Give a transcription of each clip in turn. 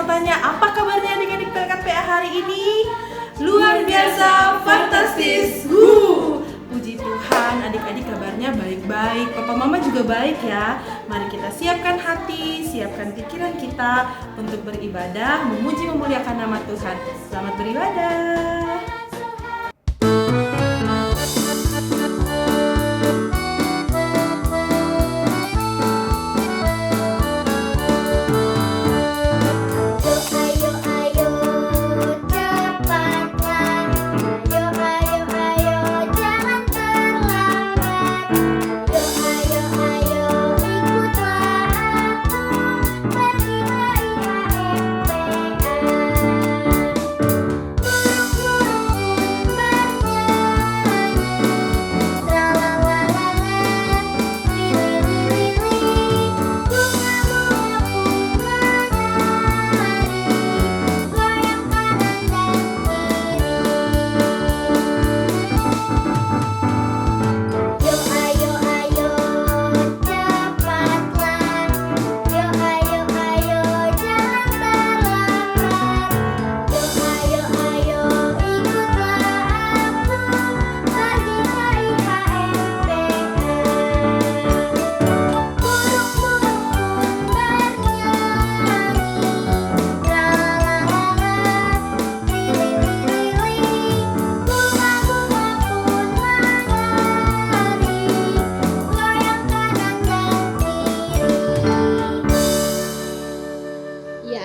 mau tanya, apa kabarnya adik-adik PKPA hari ini? Luar biasa, fantastis. Puji Tuhan, adik-adik kabarnya baik-baik. Papa Mama juga baik ya. Mari kita siapkan hati, siapkan pikiran kita untuk beribadah, memuji memuliakan nama Tuhan. Selamat beribadah.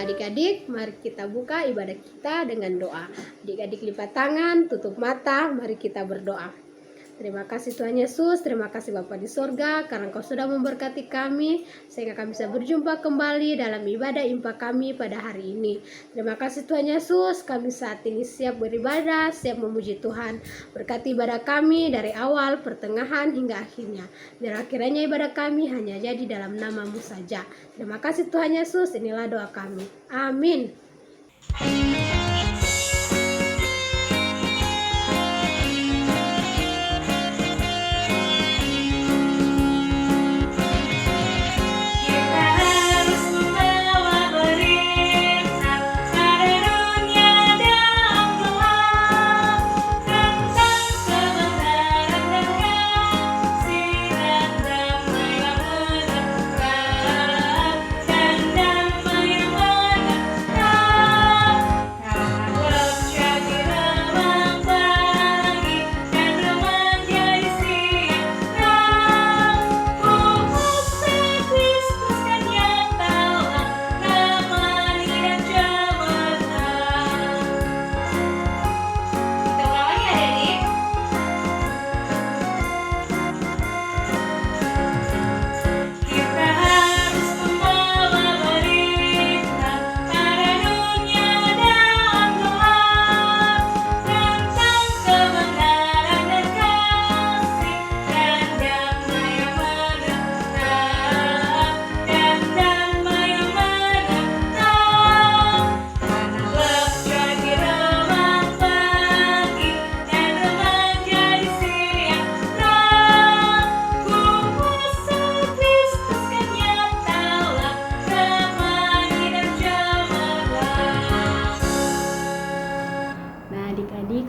Adik-adik, mari kita buka ibadah kita dengan doa. Adik-adik lipat tangan, tutup mata, mari kita berdoa. Terima kasih Tuhan Yesus, terima kasih Bapa di sorga, karena Engkau sudah memberkati kami, sehingga kami bisa berjumpa kembali dalam ibadah impak kami pada hari ini. Terima kasih Tuhan Yesus, kami saat ini siap beribadah, siap memuji Tuhan. Berkati ibadah kami dari awal, pertengahan, hingga akhirnya. Biar akhirnya ibadah kami hanya jadi dalam nama-Mu saja. Terima kasih Tuhan Yesus, inilah doa kami. Amin.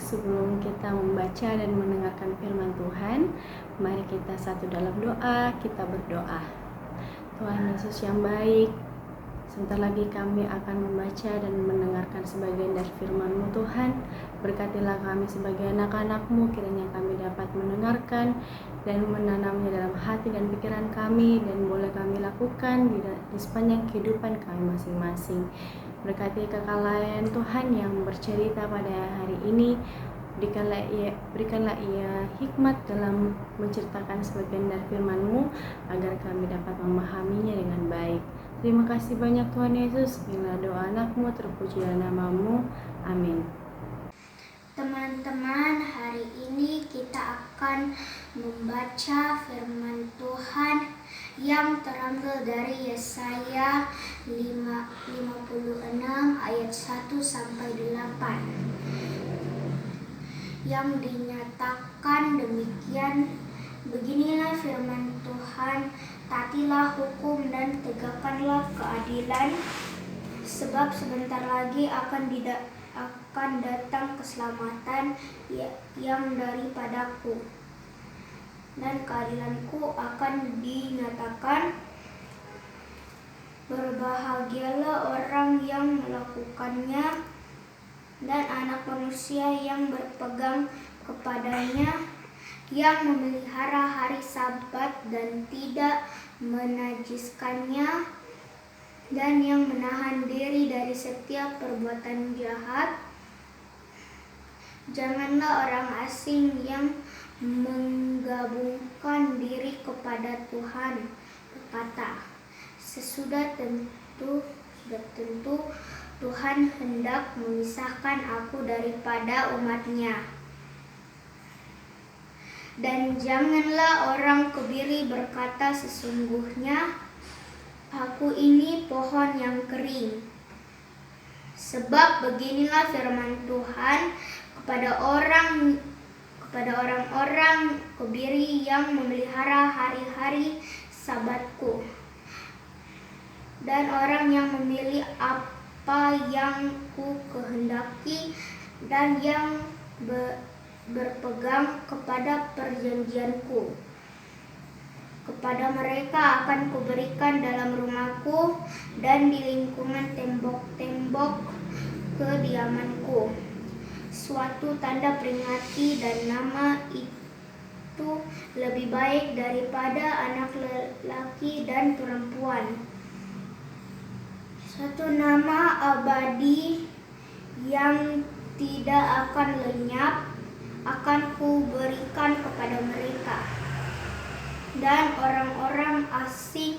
Sebelum kita membaca dan mendengarkan firman Tuhan, mari kita satu dalam doa, kita berdoa. Tuhan Yesus yang baik, sebentar lagi kami akan membaca dan mendengarkan sebagian dari firman-Mu Tuhan. Berkatilah kami sebagai anak-anak-Mu, kiranya kami dapat mendengarkan dan menanamnya dalam hati dan pikiran kami, dan boleh kami lakukan di sepanjang kehidupan kami masing-masing. Berkati kekalahan Tuhan yang bercerita pada hari ini. Berikanlah ia hikmat dalam menceritakan sebagian dari firman-Mu, agar kami dapat memahaminya dengan baik. Terima kasih banyak Tuhan Yesus. Inilah doa anak-Mu, terpujilah nama-Mu. Amin. Teman-teman, hari ini kita akan membaca firman Tuhan yang terambil dari Yesaya 56 ayat 1 sampai 8. Yang dinyatakan demikian, beginilah firman Tuhan, taatilah hukum dan tegakkanlah keadilan, sebab sebentar lagi akan datang keselamatan yang daripadaku, dan keadilanku akan dinyatakan. Berbahagialah orang yang melakukannya, dan anak manusia yang berpegang kepadanya, yang memelihara hari Sabat dan tidak menajiskannya, dan yang menahan diri dari setiap perbuatan jahat. Janganlah orang asing yang menggabungkan diri kepada Tuhan berkata, sudah tentu Tuhan hendak memisahkan aku daripada umat-Nya. Dan janganlah orang kebiri berkata, sesungguhnya aku ini pohon yang kering. Sebab beginilah firman Tuhan kepada orang-orang kebiri yang memelihara hari-hari Sabatku, dan orang yang memilih apa yang ku kehendaki, dan yang berpegang kepada perjanjianku. Kepada mereka akan kuberikan dalam rumahku dan di lingkungan tembok-tembok kediamanku suatu tanda peringati, dan nama itu lebih baik daripada anak lelaki dan perempuan. Satu nama abadi yang tidak akan lenyap akan kuberikan kepada mereka, dan orang-orang asing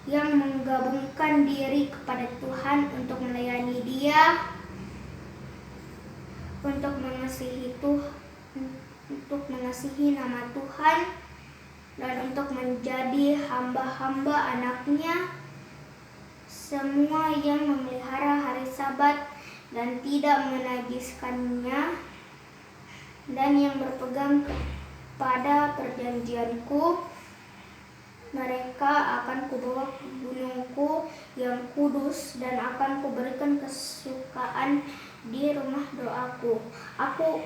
yang menggabungkan diri kepada Tuhan untuk melayani Dia, untuk mengasihi nama Tuhan, dan untuk menjadi hamba-hamba anak-Nya. Semua yang memelihara hari Sabat dan tidak menajiskannya, dan yang berpegang kepada perjanjianku, mereka akan kubawa ke gunungku yang kudus, dan akan kuberikan kesukaan di rumah doaku. Aku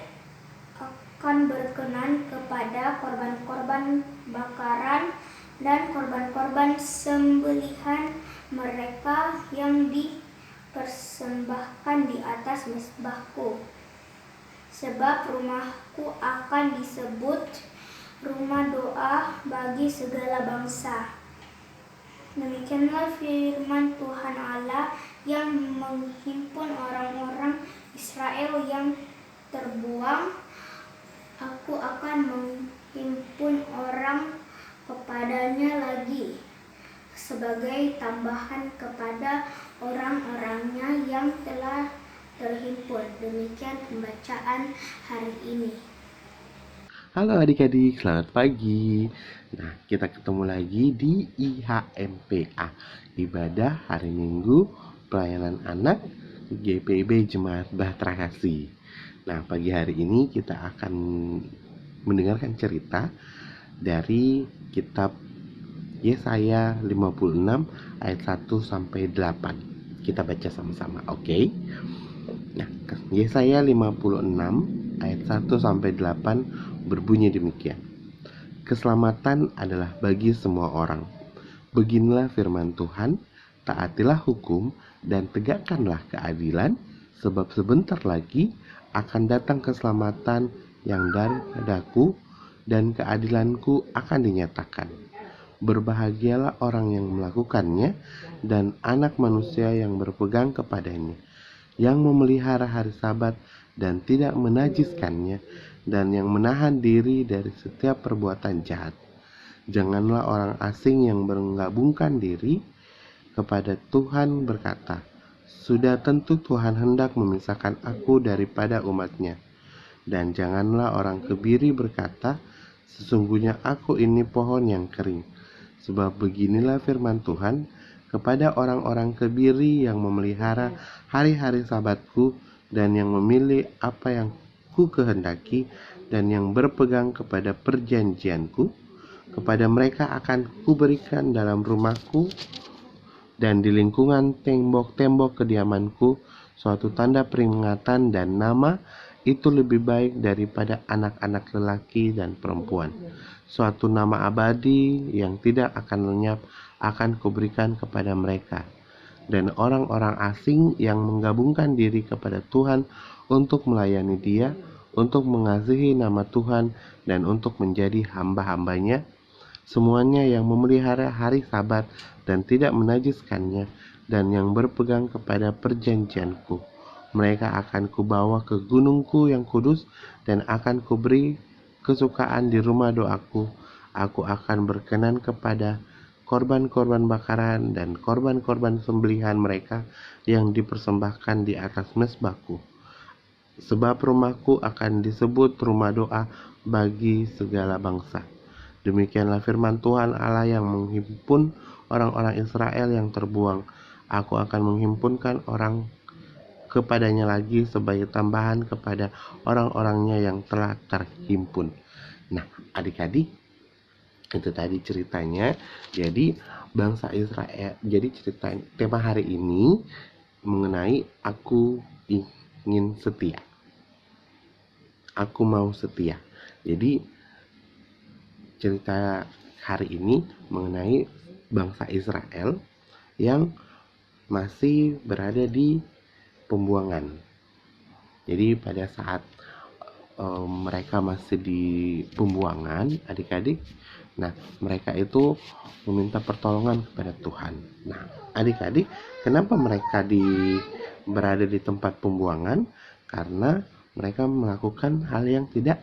akan berkenan kepada korban-korban bakaran dan korban-korban sembelihan mereka yang dipersembahkan di atas mezbahku. Sebab rumahku akan disebut rumah doa bagi segala bangsa. Demikianlah firman Tuhan Allah yang menghimpun orang-orang Israel yang terbuang. Aku akan menghimpun orang kepadanya lagi, sebagai tambahan kepada orang-orangnya yang telah terhimpun. Demikian pembacaan hari ini. Halo adik-adik, selamat pagi. Nah, kita ketemu lagi di IHMPA, Ibadah Hari Minggu Pelayanan Anak GPIB Jemaat Bahtera Kasih. Nah, pagi hari ini kita akan mendengarkan cerita dari kitab Yesaya 56 ayat 1 sampai 8. Kita baca sama-sama, oke? Nah, Yesaya 56 ayat 1 sampai 8 berbunyi demikian. Keselamatan adalah bagi semua orang. Beginilah firman Tuhan, taatilah hukum dan tegakkanlah keadilan, sebab sebentar lagi akan datang keselamatan yang daripadaku, dan keadilanku akan dinyatakan. Berbahagialah orang yang melakukannya, dan anak manusia yang berpegang kepadanya, yang memelihara hari Sabat dan tidak menajiskannya, dan yang menahan diri dari setiap perbuatan jahat. Janganlah orang asing yang menggabungkan diri kepada Tuhan berkata, sudah tentu Tuhan hendak memisahkan aku daripada umat-Nya. Dan janganlah orang kebiri berkata, sesungguhnya aku ini pohon yang kering. Sebab beginilah firman Tuhan kepada orang-orang kebiri yang memelihara hari-hari Sabatku, dan yang memilih apa yang ku kehendaki, dan yang berpegang kepada perjanjianku. Kepada mereka akan kuberikan dalam rumahku dan di lingkungan tembok-tembok kediamanku suatu tanda peringatan dan nama itu lebih baik daripada anak-anak lelaki dan perempuan. Suatu nama abadi yang tidak akan lenyap akan kuberikan kepada mereka. Dan orang-orang asing yang menggabungkan diri kepada Tuhan untuk melayani Dia, untuk mengasihi nama Tuhan, dan untuk menjadi hamba-hambanya, semuanya yang memelihara hari Sabat dan tidak menajiskannya, dan yang berpegang kepada perjanjianku, mereka akan kubawa ke gunungku yang kudus, dan akan kuberi kesukaan di rumah doaku. Aku akan berkenan kepada korban-korban bakaran dan korban-korban sembelihan mereka yang dipersembahkan di atas mezbahku. Sebab rumahku akan disebut rumah doa bagi segala bangsa. Demikianlah firman Tuhan Allah yang menghimpun orang-orang Israel yang terbuang. Aku akan menghimpunkan orang kepadanya lagi sebagai tambahan kepada orang-orangnya yang telah terhimpun. Nah, adik-adik, itu tadi ceritanya. Jadi bangsa Israel, jadi cerita tema hari ini mengenai aku ingin setia, aku mau setia. Jadi cerita hari ini mengenai bangsa Israel yang masih berada di pembuangan. Jadi pada saat mereka masih di pembuangan, adik-adik, nah mereka itu meminta pertolongan kepada Tuhan. Nah, adik-adik, kenapa mereka berada di tempat pembuangan? Karena mereka melakukan hal yang tidak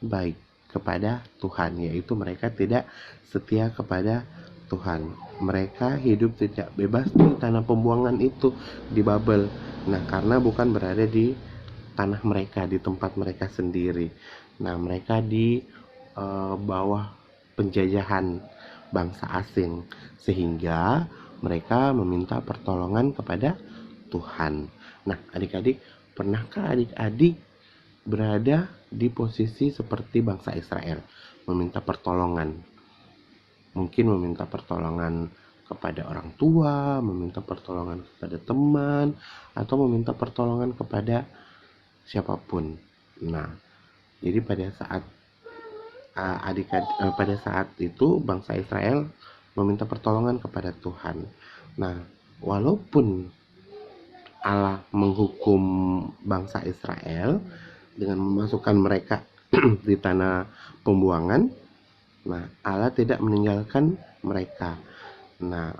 baik kepada Tuhan, yaitu mereka tidak setia kepada Tuhan. Mereka hidup tidak bebas di tanah pembuangan itu, di Babel. Nah, karena bukan berada di tanah mereka, di tempat mereka sendiri. Nah, mereka di bawah penjajahan bangsa asing, sehingga mereka meminta pertolongan kepada Tuhan. Nah, adik-adik, pernahkah adik-adik berada di posisi seperti bangsa Israel, meminta pertolongan? Mungkin meminta pertolongan kepada orang tua, meminta pertolongan kepada teman, atau meminta pertolongan kepada siapapun. Nah, jadi pada saat pada saat itu bangsa Israel meminta pertolongan kepada Tuhan. Nah, walaupun Allah menghukum bangsa Israel dengan memasukkan mereka di tanah pembuangan, nah Allah tidak meninggalkan mereka. Nah,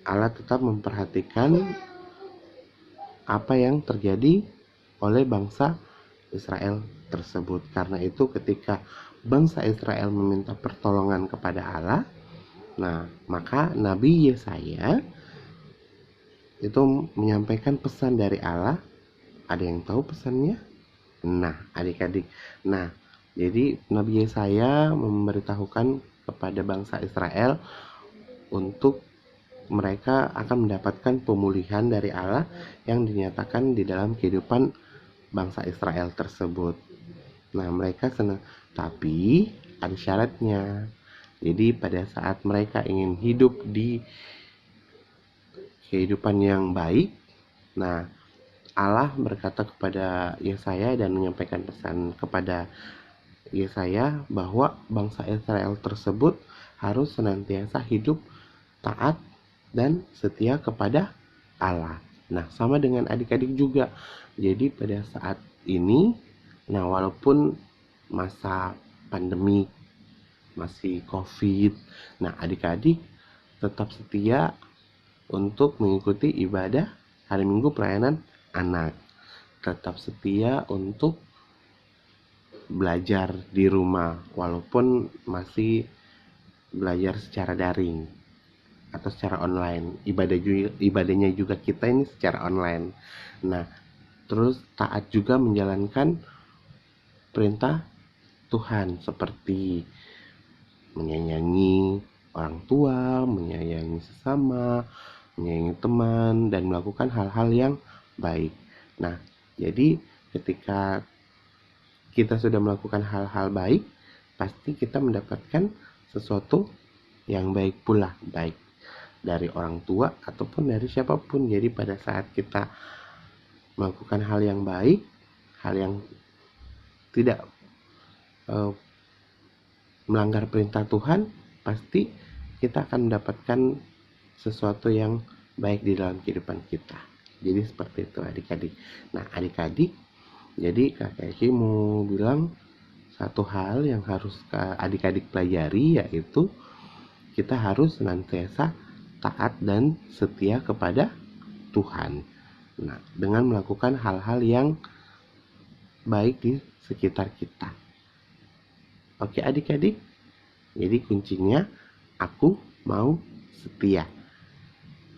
Allah tetap memperhatikan apa yang terjadi oleh bangsa Israel tersebut. Karena itu ketika bangsa Israel meminta pertolongan kepada Allah, nah maka Nabi Yesaya itu menyampaikan pesan dari Allah. Ada yang tahu pesannya? Nah, adik-adik, nah jadi Nabi Yesaya memberitahukan kepada bangsa Israel untuk mereka akan mendapatkan pemulihan dari Allah yang dinyatakan di dalam kehidupan bangsa Israel tersebut. Nah, mereka senang, tapi ada syaratnya. Jadi pada saat mereka ingin hidup di kehidupan yang baik, nah Allah berkata kepada Yesaya dan menyampaikan pesan kepada Yesaya bahwa bangsa Israel tersebut harus senantiasa hidup taat dan setia kepada Allah. Nah, sama dengan adik-adik juga. Jadi pada saat ini, nah walaupun masa pandemi, masih COVID, nah adik-adik tetap setia untuk mengikuti ibadah hari Minggu pelayanan anak. Tetap setia untuk belajar di rumah walaupun masih belajar secara daring atau secara online. Ibadahnya juga kita ini secara online. Nah, terus taat juga menjalankan perintah Tuhan seperti menyayangi orang tua, menyayangi sesama, menyayangi teman, dan melakukan hal-hal yang baik. Nah, jadi ketika kita sudah melakukan hal-hal baik, pasti kita mendapatkan sesuatu yang baik pula. Baik. dari orang tua ataupun dari siapapun. Jadi pada saat kita melakukan hal yang baik, hal yang tidak melanggar perintah Tuhan, pasti kita akan mendapatkan sesuatu yang baik di dalam kehidupan kita. Jadi seperti itu adik-adik. Nah adik-adik, jadi kakek Eki mau bilang satu hal yang harus adik-adik pelajari, yaitu kita harus senantiasa taat dan setia kepada Tuhan. Nah, dengan melakukan hal-hal yang baik di sekitar kita. Oke adik-adik, jadi kuncinya aku mau setia.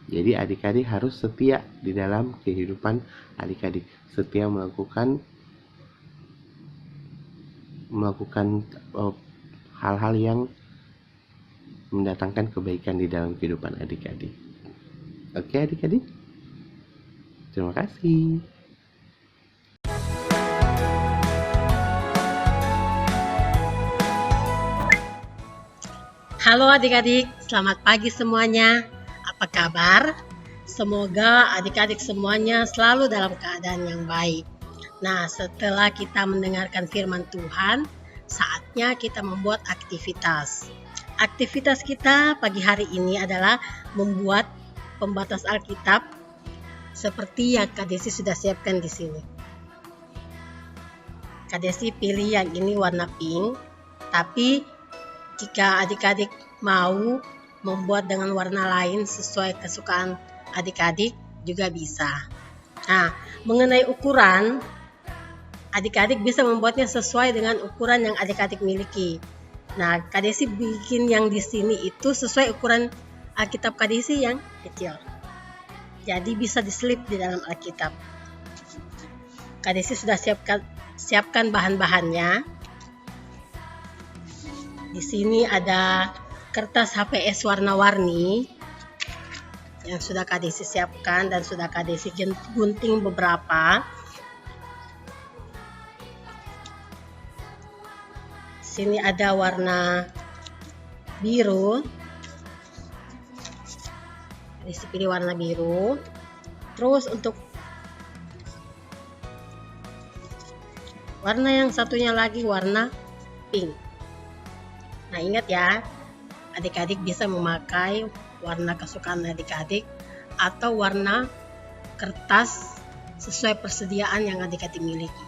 Jadi adik-adik harus setia di dalam kehidupan adik-adik. Setia melakukan hal-hal yang mendatangkan kebaikan di dalam kehidupan adik-adik. Oke adik-adik, terima kasih. Halo adik-adik, selamat pagi semuanya. Apa kabar? Semoga adik-adik semuanya selalu dalam keadaan yang baik. Nah, setelah kita mendengarkan firman Tuhan, saatnya kita membuat aktivitas. Aktivitas kita pagi hari ini adalah membuat pembatas Alkitab seperti yang Kak Desi sudah siapkan di sini. Kak Desi pilih yang ini warna pink, tapi jika adik-adik mau membuat dengan warna lain sesuai kesukaan adik-adik juga bisa. Nah, mengenai ukuran, adik-adik bisa membuatnya sesuai dengan ukuran yang adik-adik miliki. Nah, Kak Desi bikin yang di sini itu sesuai ukuran Alkitab Kak Desi yang kecil. Jadi bisa diselip di dalam Alkitab. Kak Desi sudah siapkan bahan-bahannya. Di sini ada kertas HPS warna-warni yang sudah Kak Desi siapkan dan sudah Kak Desi gunting beberapa. Sini ada warna biru. Kak Desi pilih warna biru. Terus untuk warna yang satunya lagi warna pink. Nah ingat ya, adik-adik bisa memakai warna kesukaan adik-adik atau warna kertas sesuai persediaan yang adik-adik miliki.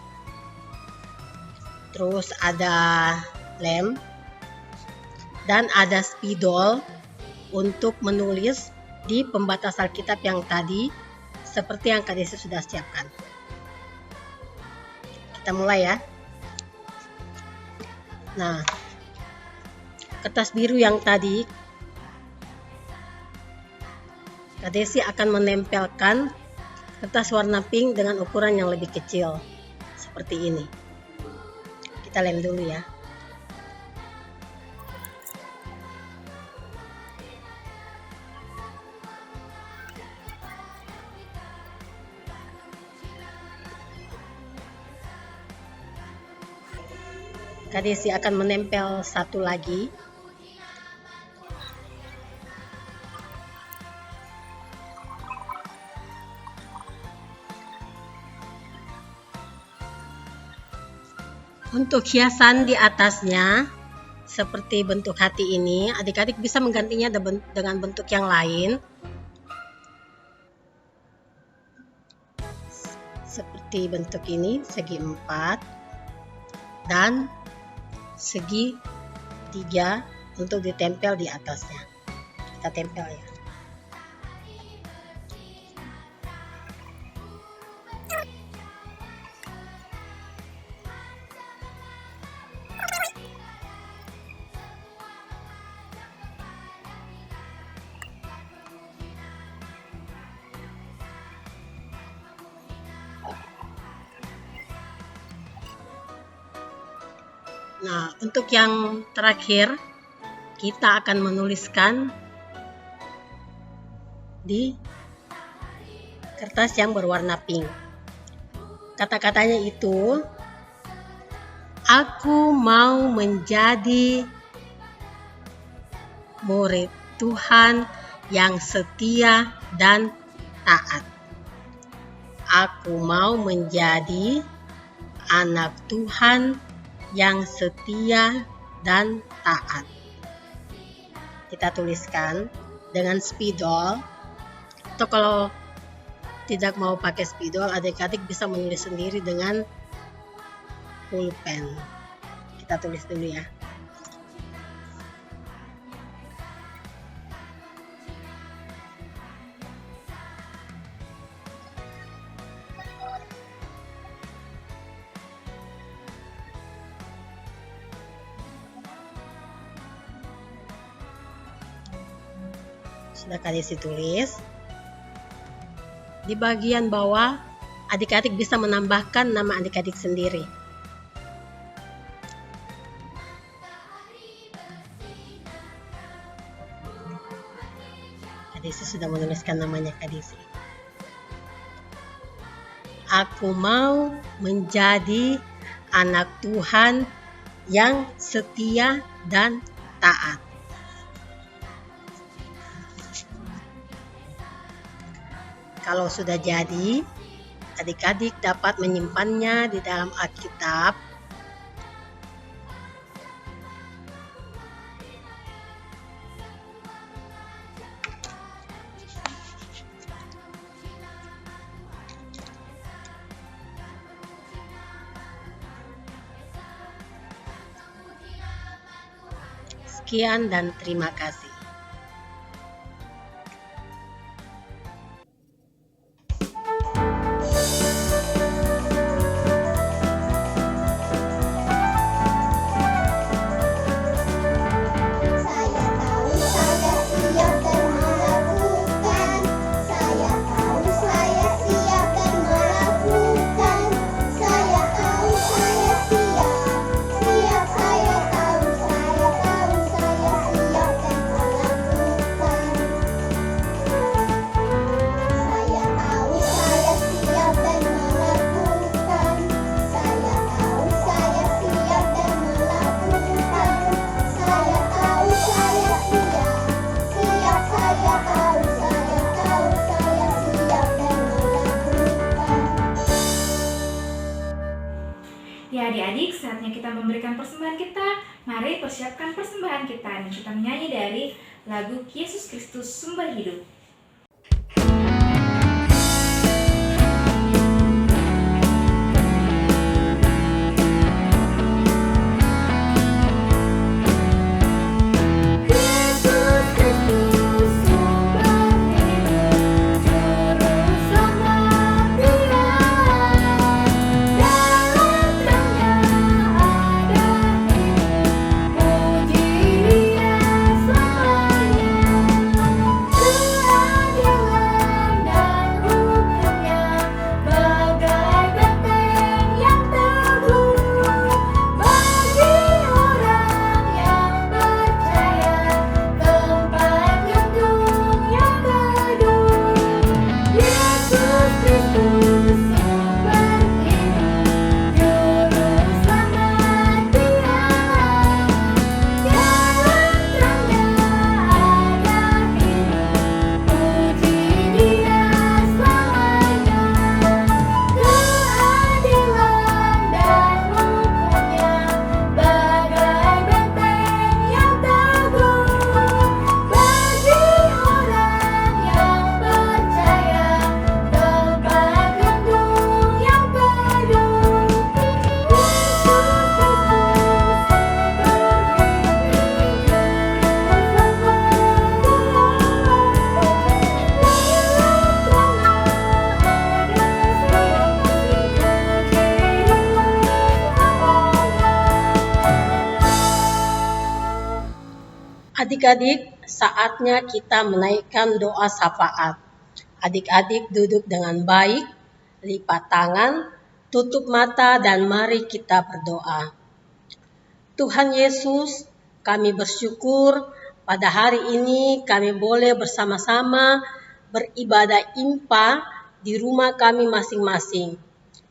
Terus ada lem dan ada spidol untuk menulis di pembatas Alkitab yang tadi seperti yang Kak Desi sudah siapkan. Kita mulai ya. Nah, kertas biru yang tadi Kak Desi akan menempelkan kertas warna pink dengan ukuran yang lebih kecil seperti ini. Kita lem dulu ya. Kak Desi akan menempel satu lagi. Untuk hiasan di atasnya seperti bentuk hati ini, adik-adik bisa menggantinya dengan bentuk yang lain. Seperti bentuk ini, segi 4 dan segi 3 untuk ditempel di atasnya. Kita tempel ya. Nah, untuk yang terakhir, kita akan menuliskan di kertas yang berwarna pink. Kata-katanya itu, aku mau menjadi murid Tuhan yang setia dan taat. Aku mau menjadi anak Tuhan yang setia dan taat. Kita tuliskan dengan spidol, atau kalau tidak mau pakai spidol, adik-adik bisa menulis sendiri dengan pulpen. Kita tulis dulu ya. Sudah Kadesi tulis. Di bagian bawah, adik-adik bisa menambahkan nama adik-adik sendiri. Kadesi sudah menuliskan namanya Kadesi. Aku mau menjadi anak Tuhan yang setia dan taat. Kalau sudah jadi, adik-adik dapat menyimpannya di dalam Alkitab. Sekian dan terima kasih. Ya adik-adik, saatnya kita memberikan persembahan kita. Mari persiapkan persembahan kita dan kita menyanyi dari lagu Yesus Kristus Sumber Hidup. Adik-adik, saatnya kita menaikkan doa syafaat. Adik-adik duduk dengan baik, lipat tangan, tutup mata, dan mari kita berdoa. Tuhan Yesus, kami bersyukur pada hari ini kami boleh bersama-sama beribadah impa di rumah kami masing-masing.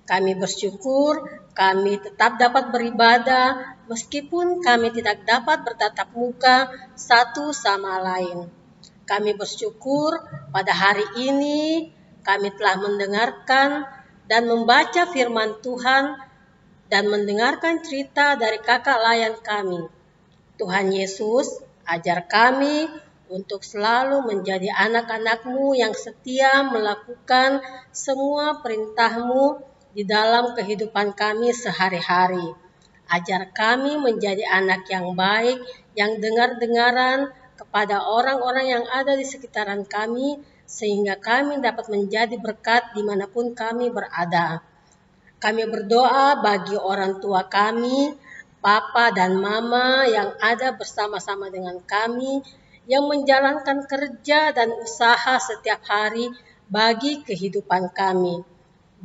Kami bersyukur kami tetap dapat beribadah meskipun kami tidak dapat bertatap muka satu sama lain. Kami bersyukur pada hari ini kami telah mendengarkan dan membaca firman Tuhan dan mendengarkan cerita dari kakak layan kami. Tuhan Yesus, ajar kami untuk selalu menjadi anak-anak-Mu yang setia melakukan semua perintah-Mu di dalam kehidupan kami sehari-hari. Ajar kami menjadi anak yang baik, yang dengar-dengaran kepada orang-orang yang ada di sekitaran kami, sehingga kami dapat menjadi berkat dimanapun kami berada. Kami berdoa bagi orang tua kami, Papa dan Mama yang ada bersama-sama dengan kami, yang menjalankan kerja dan usaha setiap hari bagi kehidupan kami.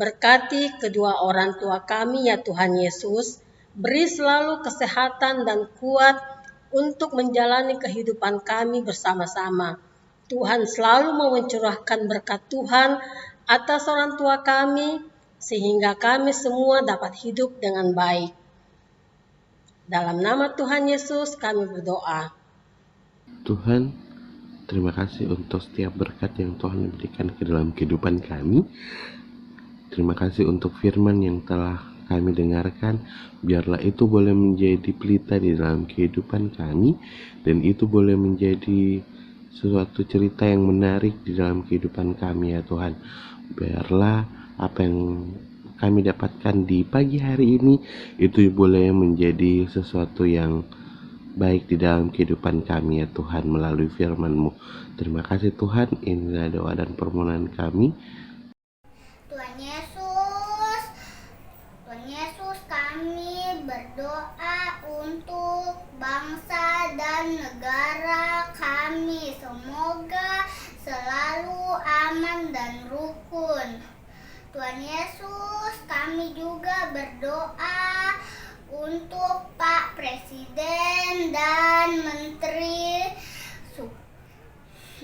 Berkati kedua orang tua kami ya Tuhan Yesus, beri selalu kesehatan dan kuat untuk menjalani kehidupan kami bersama-sama. Tuhan selalu mau mencurahkan berkat Tuhan atas orang tua kami, sehingga kami semua dapat hidup dengan baik. Dalam nama Tuhan Yesus kami berdoa. Tuhan, terima kasih untuk setiap berkat yang Tuhan berikan ke dalam kehidupan kami. Terima kasih untuk firman yang telah kami dengarkan. Biarlah itu boleh menjadi pelita di dalam kehidupan kami, dan itu boleh menjadi suatu cerita yang menarik di dalam kehidupan kami ya Tuhan. Biarlah apa yang kami dapatkan di pagi hari ini itu boleh menjadi sesuatu yang baik di dalam kehidupan kami ya Tuhan, melalui firman-Mu. Terima kasih Tuhan, inilah doa dan permohonan kami. Tuhan Yesus, kami berdoa untuk bangsa dan negara kami. Semoga selalu aman dan rukun. Tuhan Yesus, kami juga berdoa untuk Pak Presiden dan Menteri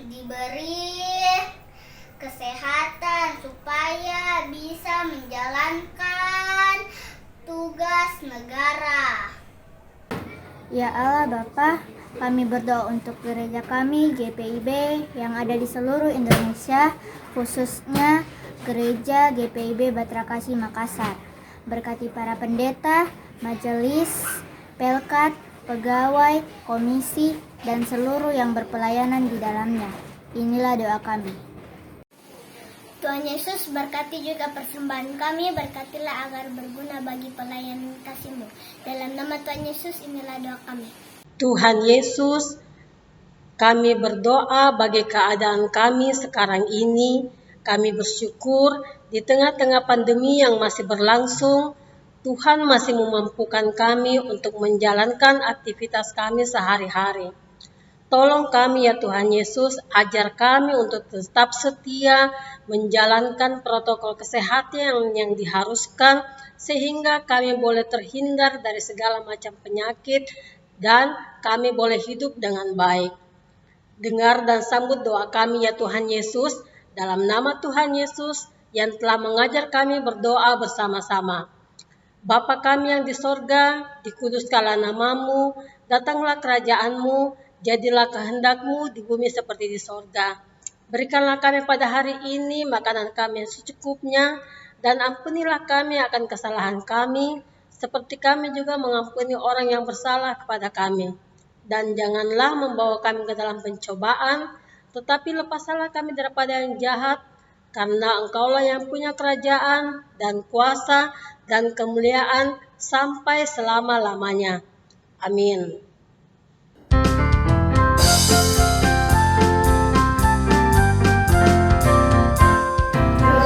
diberi kesehatan supaya bisa menjalankan tugas negara. Ya Allah Bapa, kami berdoa untuk gereja kami GPIB yang ada di seluruh Indonesia, khususnya gereja GPIB Batra Kasih Makassar. Berkati para pendeta, majelis, pelkat, pegawai, komisi, dan seluruh yang berpelayanan di dalamnya. Inilah doa kami. Tuhan Yesus, berkati juga persembahan kami, berkatilah agar berguna bagi pelayanan kasih-Mu. Dalam nama Tuhan Yesus, inilah doa kami. Tuhan Yesus, kami berdoa bagi keadaan kami sekarang ini. Kami bersyukur di tengah-tengah pandemi yang masih berlangsung, Tuhan masih memampukan kami untuk menjalankan aktivitas kami sehari-hari. Tolong kami ya Tuhan Yesus, ajar kami untuk tetap setia menjalankan protokol kesehatan yang diharuskan, sehingga kami boleh terhindar dari segala macam penyakit dan kami boleh hidup dengan baik. Dengar dan sambut doa kami ya Tuhan Yesus, dalam nama Tuhan Yesus yang telah mengajar kami berdoa bersama-sama. Bapa kami yang di sorga, dikuduskanlah nama-Mu, datanglah kerajaan-Mu, jadilah kehendak-Mu di bumi seperti di sorga. Berikanlah kami pada hari ini makanan kami yang secukupnya, dan ampunilah kami akan kesalahan kami, seperti kami juga mengampuni orang yang bersalah kepada kami. Dan janganlah membawa kami ke dalam pencobaan, tetapi lepaskanlah kami daripada yang jahat, karena Engkaulah yang punya kerajaan dan kuasa dan kemuliaan sampai selama-lamanya. Amin. Kau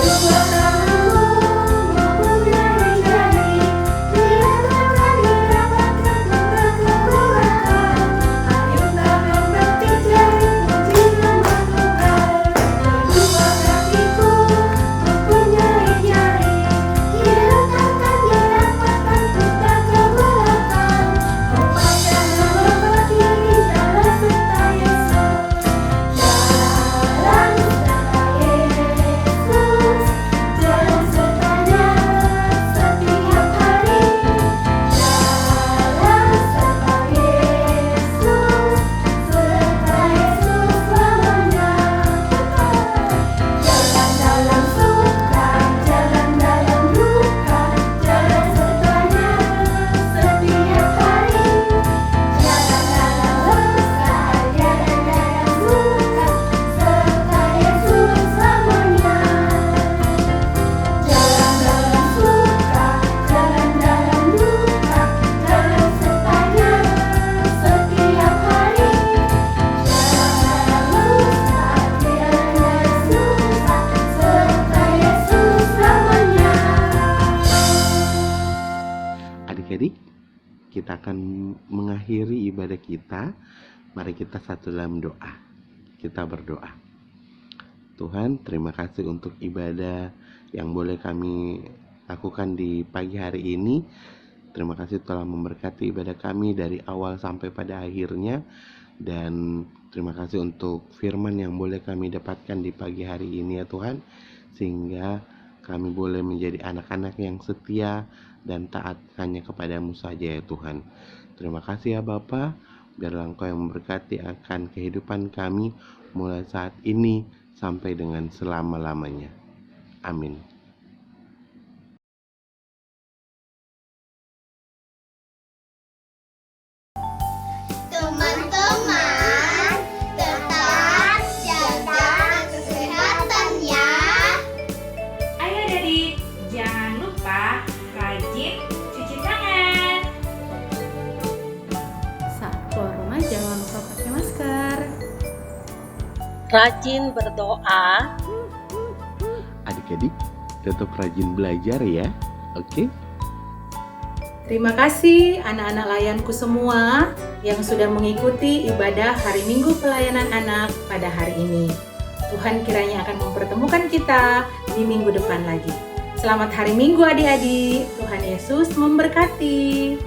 mengakhiri ibadah kita, mari kita satu dalam doa. Kita berdoa. Tuhan, terima kasih untuk ibadah yang boleh kami lakukan di pagi hari ini. Terima kasih telah memberkati ibadah kami dari awal sampai pada akhirnya. Dan terima kasih untuk firman yang boleh kami dapatkan di pagi hari ini ya Tuhan. Sehingga kami boleh menjadi anak-anak yang setia dan taat hanya kepadamu saja ya Tuhan. Terima kasih ya Bapa. Biarlah Engkau yang memberkati akan kehidupan kami mulai saat ini sampai dengan selama-lamanya. Amin. Teman-teman, tetap jaga kesehatan ya. Ayo adik, jangan lupa rajin cuci tangan. Saat keluar rumah jangan lupa pakai masker. Rajin berdoa. Adik-adik tetap rajin belajar ya. Oke? Terima kasih anak-anak layanku semua yang sudah mengikuti ibadah hari Minggu pelayanan anak pada hari ini. Tuhan kiranya akan mempertemukan kita di minggu depan lagi. Selamat hari Minggu adik-adik. Tuhan Yesus memberkati.